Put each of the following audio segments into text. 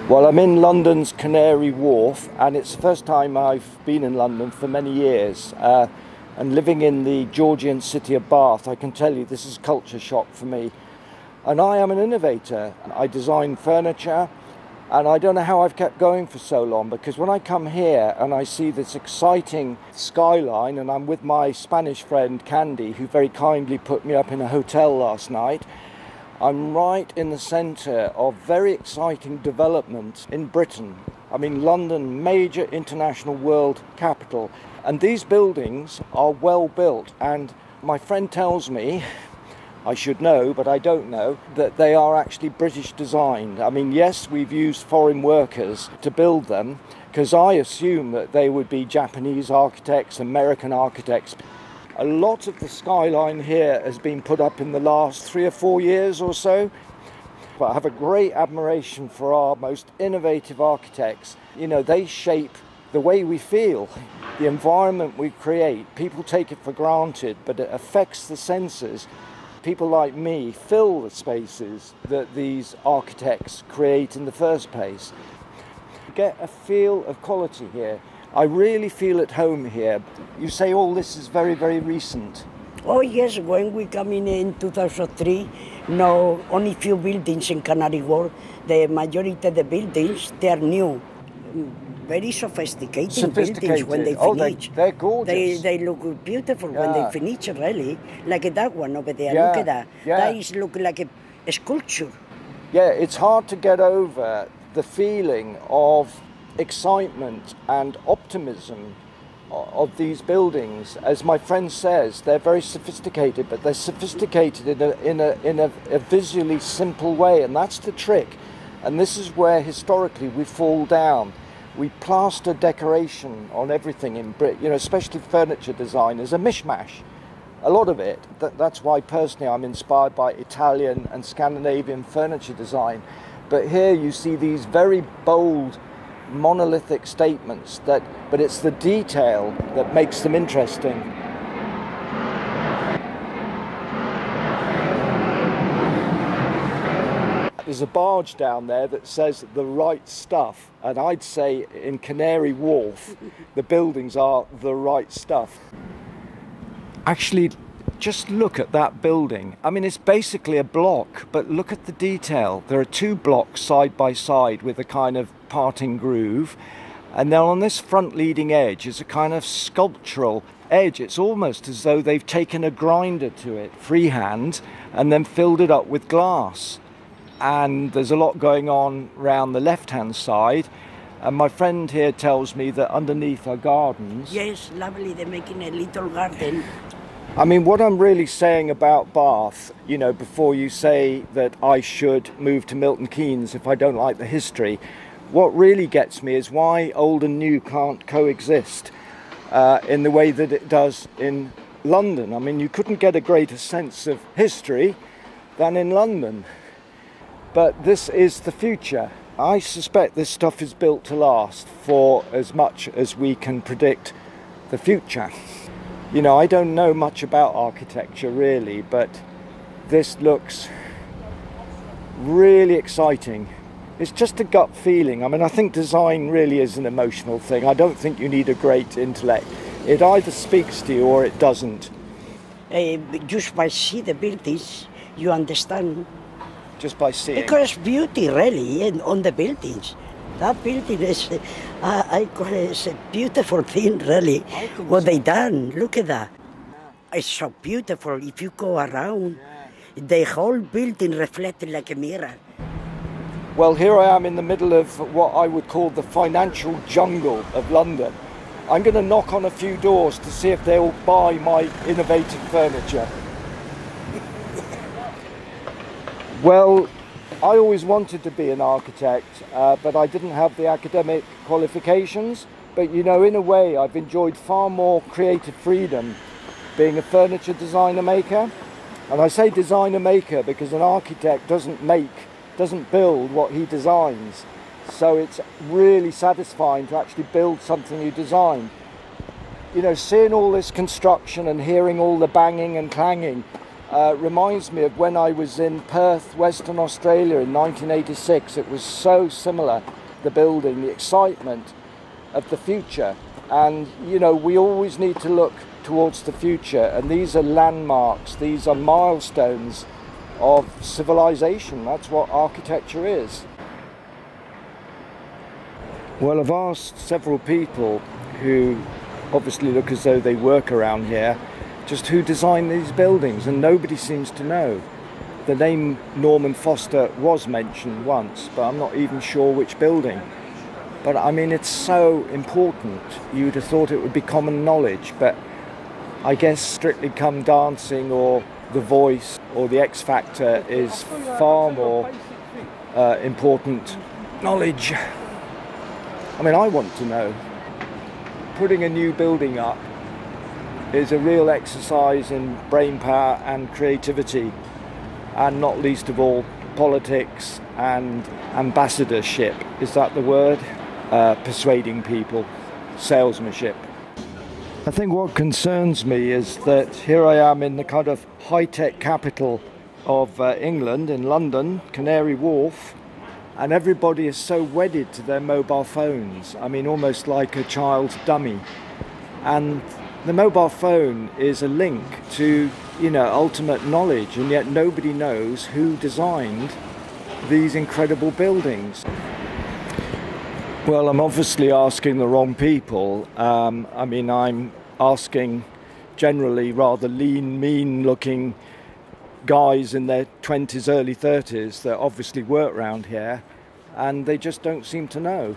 Well, I'm in London's Canary Wharf, and it's the first time I've been in London for many years. And living in the Georgian city of Bath, I can tell you this is culture shock for me. And I am an innovator. I design furniture, and I don't know how I've kept going for so long, because when I come here and I see this exciting skyline, and I'm with my Spanish friend Candy, who very kindly put me up in a hotel last night, I'm right in the centre of very exciting development in Britain. I mean, London, major international world capital. And these buildings are well built. And my friend tells me, I should know, but I don't know, that they are actually British designed. I mean, yes, we've used foreign workers to build them, because I assume that they would be Japanese architects, American architects. A lot of the skyline here has been put up in the last 3 or 4 years or so. But I have a great admiration for our most innovative architects. You know, they shape the way we feel, the environment we create. People take it for granted, but it affects the senses. People like me fill the spaces that these architects create in the first place. Get a feel of quality here. I really feel at home here. You say all this is very, very recent. Oh yes, when we come in 2003, no, only few buildings in Canary Wharf. The majority of the buildings, they are new. Very sophisticated buildings when they finish. They're gorgeous. They look beautiful when they finish, really. Like that one over there, Yeah, look at that. yeah. That is look like a sculpture. Yeah, it's hard to get over the feeling of excitement and optimism of these buildings. As my friend says, they're very sophisticated, but they're sophisticated in a visually simple way, and that's the trick. And this is where historically we fall down. We plaster decoration on everything in Britain, you know, especially furniture design is a mishmash. A lot of it. That's why personally I'm inspired by Italian and Scandinavian furniture design. But here you see these very bold monolithic statements, but it's the detail that makes them interesting. There's a barge down there that says the right stuff, and I'd say in Canary Wharf the buildings are the right stuff. Actually, just look at that building. I mean, it's basically a block, but look at the detail. There are 2 blocks side by side with a kind of parting groove, and then on this front leading edge is a kind of sculptural edge. It's almost as though they've taken a grinder to it freehand and then filled it up with glass. And there's a lot going on round the left-hand side. And my friend here tells me that underneath are gardens. Yes, lovely. They're making a little garden. I mean, what I'm really saying about Bath, you know, before you say that I should move to Milton Keynes if I don't like the history, what really gets me is why old and new can't coexist in the way that it does in London. I mean, you couldn't get a greater sense of history than in London. But this is the future. I suspect this stuff is built to last for as much as we can predict the future. You know, I don't know much about architecture really, but this looks really exciting. It's just a gut feeling. I mean, I think design really is an emotional thing. I don't think you need a great intellect. It either speaks to you or it doesn't. Just by seeing the buildings, you understand. Just by seeing. Because beauty really on the buildings. That building is, I call it a beautiful thing, really. What they done, look at that. It's so beautiful. If you go around, the whole building reflected like a mirror. Well, here I am in the middle of what I would call the financial jungle of London. I'm going to knock on a few doors to see if they'll buy my innovative furniture. Well, I always wanted to be an architect, but I didn't have the academic qualifications. But you know, in a way, I've enjoyed far more creative freedom being a furniture designer maker. And I say designer maker because an architect doesn't build what he designs. So it's really satisfying to actually build something you designed. You know, seeing all this construction and hearing all the banging and clanging reminds me of when I was in Perth, Western Australia in 1986. It was so similar, the building, the excitement of the future. And, you know, we always need to look towards the future, and these are landmarks, these are milestones of civilization. That's what architecture is. Well, I've asked several people who obviously look as though they work around here, just who designed these buildings, and nobody seems to know. The name Norman Foster was mentioned once, but I'm not even sure which building. But I mean, it's so important. You'd have thought it would be common knowledge, but I guess Strictly Come Dancing or The Voice or The X Factor is far more important knowledge. I mean, I want to know. Putting a new building up is a real exercise in brain power and creativity, and not least of all politics and ambassadorship. Is that the word? Persuading people, salesmanship. I think what concerns me is that here I am in the kind of high-tech capital of England, in London, Canary Wharf, and everybody is so wedded to their mobile phones. I mean, almost like a child's dummy. And the mobile phone is a link to, you know, ultimate knowledge, and yet nobody knows who designed these incredible buildings. Well, I'm obviously asking the wrong people. I mean, I'm asking generally rather lean, mean-looking guys in their 20s, early 30s that obviously work around here, and they just don't seem to know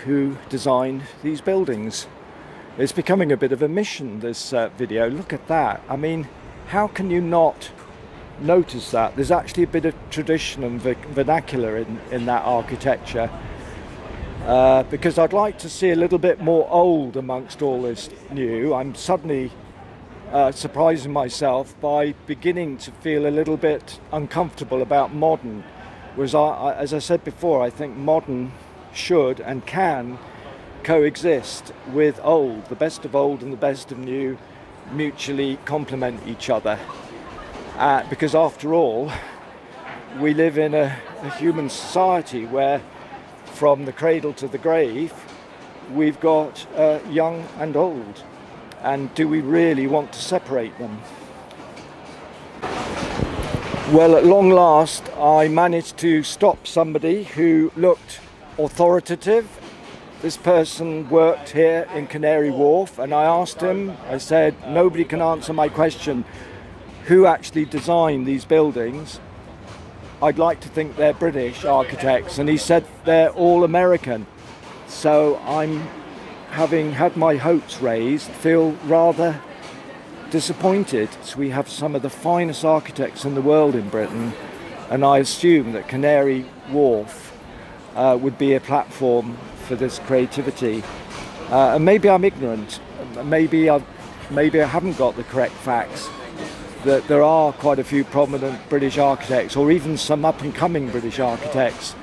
who designed these buildings. It's becoming a bit of a mission, this video. Look at that. I mean, how can you not notice that? There's actually a bit of tradition and vernacular in that architecture, because I'd like to see a little bit more old amongst all this new. I'm suddenly surprising myself by beginning to feel a little bit uncomfortable about modern. Whereas, as I said before, I think modern should and can coexist with old. The best of old and the best of new mutually complement each other. Because after all, we live in a human society where from the cradle to the grave, we've got young and old. And do we really want to separate them? Well, at long last, I managed to stop somebody who looked authoritative. This person worked here in Canary Wharf, and I asked him, I said, nobody can answer my question, who actually designed these buildings? I'd like to think they're British architects, and he said they're all American. So I'm, having had my hopes raised, feel rather disappointed. So we have some of the finest architects in the world in Britain, and I assume that Canary Wharf would be a platform for this creativity. And maybe I'm ignorant, maybe I haven't got the correct facts, that there are quite a few prominent British architects, or even some up-and-coming British architects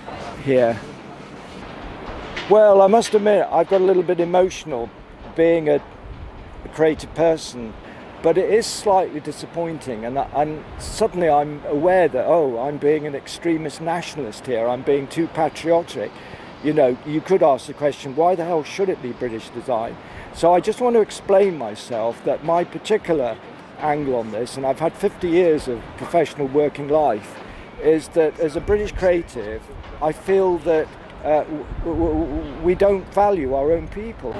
here. Well, I must admit, I've got a little bit emotional being a creative person, but it is slightly disappointing, and suddenly I'm aware that, oh, I'm being an extremist nationalist here, I'm being too patriotic. You know, you could ask the question, why the hell should it be British design? So I just want to explain myself that my particular angle on this, and I've had 50 years of professional working life, is that as a British creative, I feel that we don't value our own people.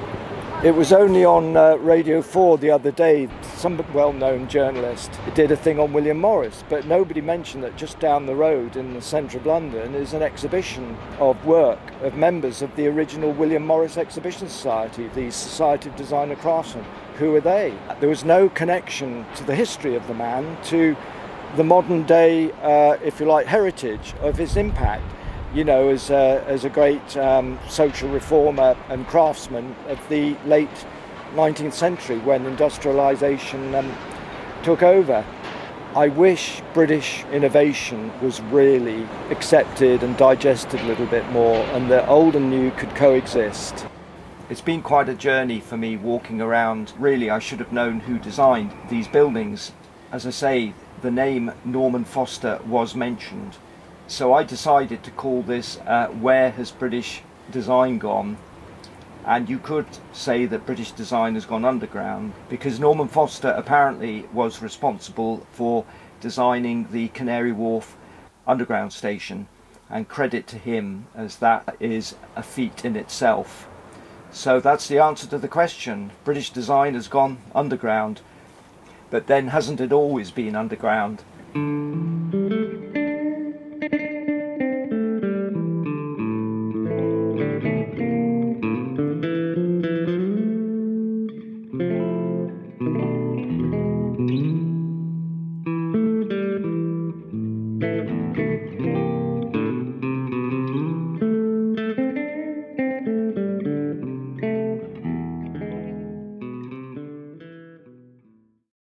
It was only on Radio 4 the other day, some well-known journalist did a thing on William Morris, but nobody mentioned that just down the road in the centre of London is an exhibition of work of members of the original William Morris Exhibition Society, the Society of Designer Craftsmen. Who are they? There was no connection to the history of the man, to the modern day, if you like, heritage of his impact. You know, as a great social reformer and craftsman of the late 19th century when industrialisation took over. I wish British innovation was really accepted and digested a little bit more, and that old and new could coexist. It's been quite a journey for me walking around. Really, I should have known who designed these buildings. As I say, the name Norman Foster was mentioned. So I decided to call this Where Has British Design Gone? And you could say that British design has gone underground, because Norman Foster apparently was responsible for designing the Canary Wharf underground station, and credit to him, as that is a feat in itself. So that's the answer to the question. British design has gone underground, but then hasn't it always been underground?